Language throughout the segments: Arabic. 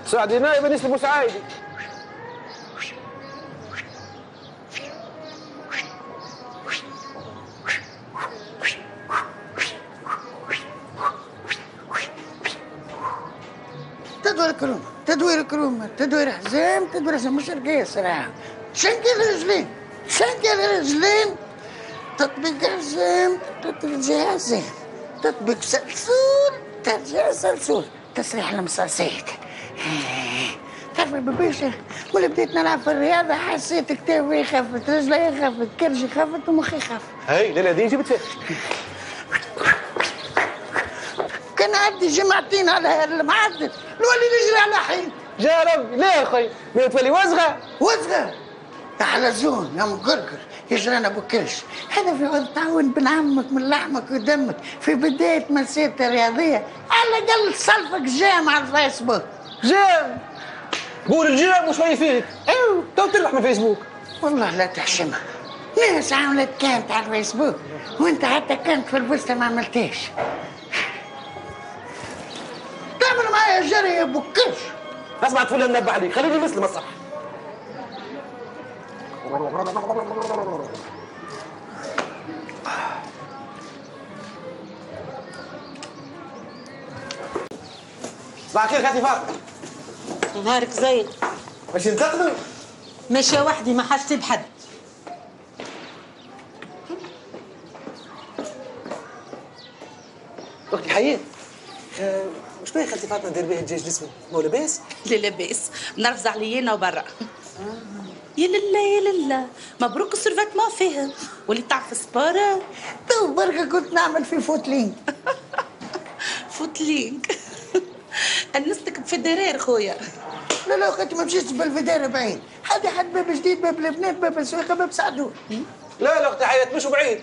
سعدي نائب انيس البوسعايدي. تدوير كرومة، تدوير حزام، تدوير حزام مش رقية صراحة. شنقل رجلين، تطبيق حزام، ترجع حزام، تطبيق سلسول، ترجع سلسول، تسريح المصاصيد. تعرف ببيشة ولا بديت نلعب في الرياضة حسيت كتافي خفت، رجلي خفت، كرشي خفت، ومخي خف. هاي ليلة دي جبت فيها. كان عندي جمعتين على المعدل، نولي نجري على حين. يا ربي ليه يا اخي؟ ليه تولي وزغة؟ يا حلزون يا مقرقر يجرانا ابو كرش. هذا في عود تعاون بين عمك من لحمك ودمك في بداية مسيرته الرياضية، على الأقل صلفك جام على الفيسبوك. جام؟ قول الجام وشوي فيك. ايوه تو تربح من الفيسبوك. والله لا تحشمها، ناس عملت كانت على الفيسبوك وانت حتى كانت في البوسطة ما عملتيش. تعمل معايا جري يا ابو كرش. اسمع تفل ننبه عليك، خليني مثل مسرح. صباح الخير خالتي فاطمة. نهارك زين. باش ننتقلوا؟ ماشية وحدي ما حاجتي بحد. اختي حياة، وش بيه خالتي فاطمة ندير بيه الدجاج الاسود؟ مو لاباس؟ لا لاباس، نرفز علينا وبرا. يا لله يا لله، مبروك السيرفاتمون فيهم، واللي تعرف سبارة. تو بركة كنت نعمل في فوتلينج. فوتلينج. أنستك بفدرير خويا. لا اختي ما مشيتش بالفدارة بعيد، هذه حد باب جديد، باب لبنان، باب السويقة، باب سعدون. لا اختي حياة مش بعيد،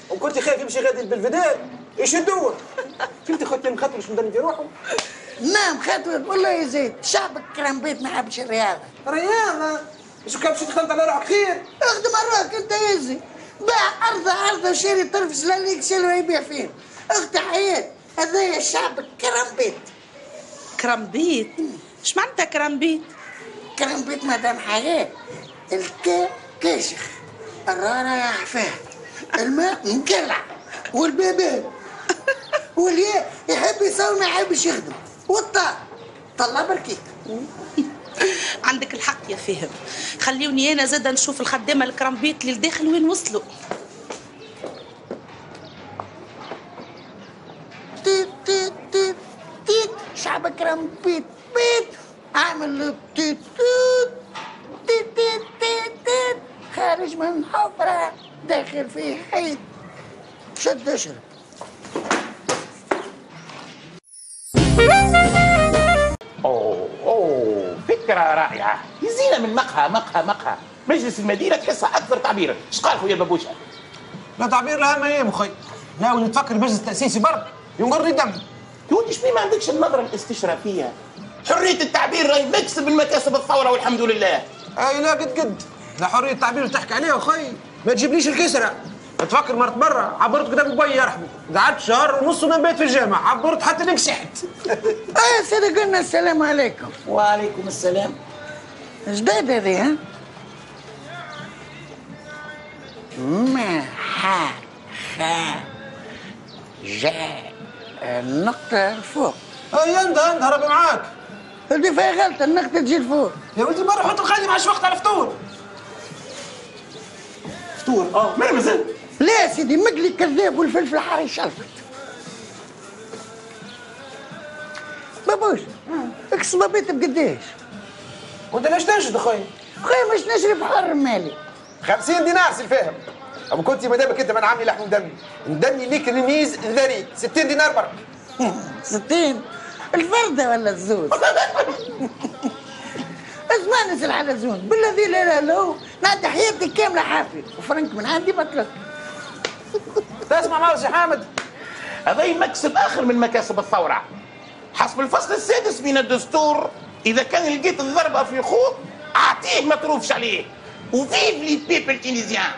وكنت خايف يمشي غادي بالفدار يشدوه. فهمتي خوتي مخاطر باش ندير في روحهم؟ نعم خاطر والله يا زيد، شعبك كرامبيت ما حبش الرياضة. رياضة؟ شو كان باش تخلط على روحك خير؟ اخدم على انت يا زي، باع أرض وشاري طرف سلاليك سلوى يبيع فيهم. اختي حياة هذايا شعبك كرامبيت. كرامبيت؟ اش معناتها كرامبيت؟ كرامبيت مدام حياة، الكا كاشخ، الرارة يا حفاه، الماء مكلع، والبيبان، والياء يحب يسوي ما يحبش يخدم، والطاء طلع بركيك. عندك الحق يا فهم، خليوني انا زاده نشوف الخدامه الكرامبيت اللي لداخل وين وصلوا. تيت تيت تيت تيت، شعبك كرامبيت بيت، عامل تيت تيت تيت تيت تيت تيت، خارج من حفرة داخل في حيط، شد اشرب. اوه فكرة رائعة، يزينا من مقهى مجلس المدينة تحسها أكثر تعبيرا، ايش قال خويا البابوشة؟ لا تعبير لها ما ايام اخي، ناوي نتفكر المجلس التأسيسي برك ينقر دم. يودي شبيه ما عندكش النظرة الاستشرافية؟ حرية التعبير راهي مكسب من مكاسب الثورة والحمد لله. اي لا قد لا حرية التعبير اللي تحكي عليها اخي، ما تجيبليش الكسرة. تفكر مرت برا عبرت قدام ابوي يرحمه، قعدت شهر ونص ونبيت في الجامعة، عبرت حتى نكسحت. يا سيدي قلنا السلام عليكم. وعليكم السلام. جديد هذه ها؟ ما ح خ جاء النقطة الفوق. اي انت ربي معاك. هذه فيها غلطة، النقطة تجي الفوق. يا ولدي مرة حط الخادم ما عادش وقت على الفطور. فطور ما مازال. لا يا سيدي مقلي كذاب والفلفل حار يشلفت. بابوش اكس بيت بقديش؟ وانت ليش تنشد اخوي؟ اخوي مش نشرب حر مالي. 50 دينار سي الفاهم. ابو كنتي ما دامك انت من عاملي لحم ودمي، ندمني ليك رميز ذريد 60 دينار برك. 60 الفردة ولا الزوز؟ اسمعني سي الحلزون، بالذي لا له نعدي حياتي كاملة حافي وفرنك من عندي بطلق. تسمع معه سي حامد؟ هذا مكسب آخر من مكاسب الثورة. حسب الفصل السادس من الدستور، إذا كان لقيت الضربة في خوك أعطيه ما تروفش عليه. وفيف لي بيبل تونيزيان.